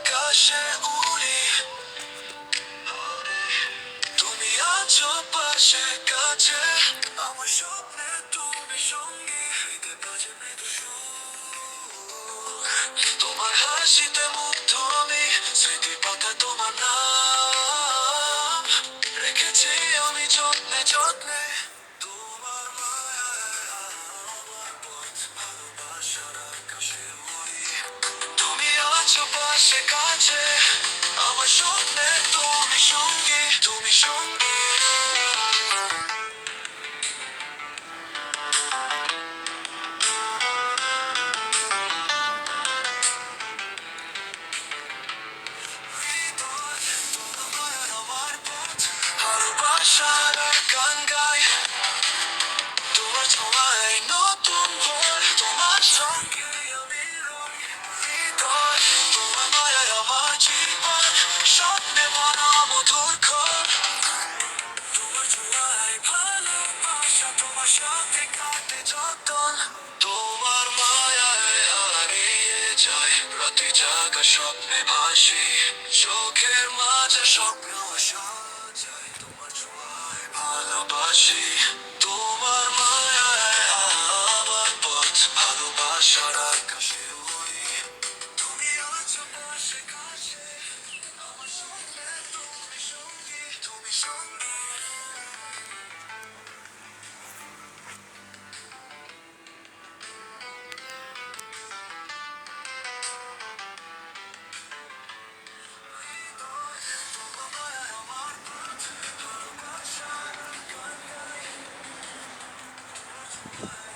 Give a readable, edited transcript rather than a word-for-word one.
আকাশে উড়ি, তুমি আছো পাশে কাছে, আমার স্বপ্নে তুমি সঙ্গী, হৃদয় বাজে মৃদু সুর। তোমার হাসিতে মুগ্ধ আমি, স্মৃতির পাতা তোমার নাম রেখেছি আমি যত্নে যত্নে। তোমার মায়ায় আমার পথ, ভালোবাসার আকাশে উড়ি, তুমি আছো পাশে কাছে, আমার স্বপ্নে তুমি সঙ্গী, তুমি সঙ্গী। তোমার মায়ার আমার পথ, ভালোবাসার গান গাই, তোমার ছোঁয়ায় নতুন ভোর, তোমার সঙ্গে আমি রই। হৃদয়, তোমার মায়ায় আমার জীবন, স্বপ্নে ভরা মধুর ঘর, তোমার ছোঁয়ায় ভালোবাসা, তোমার সাথে কাটে যতন। তোমার মায়ায় হারিয়ে যাই, রাতে জাগা স্বপ্নে ভাসি, চোখের মাঝে স্বপ্ন সাজাই, তোমার ছোঁয়ায় ভালোবাসি। তোমার মায়ায় আমার পথ, ভালোবাসার আকাশে উড়ি, তুমি আছো পাশে কাছে, আমার স্বপ্নে তুমি সঙ্গী, তুমি সঙ্গী। তোমার মায়ায় আমার পথ, ভালোবাসার গান গাই, তোমার ছোঁয়ায়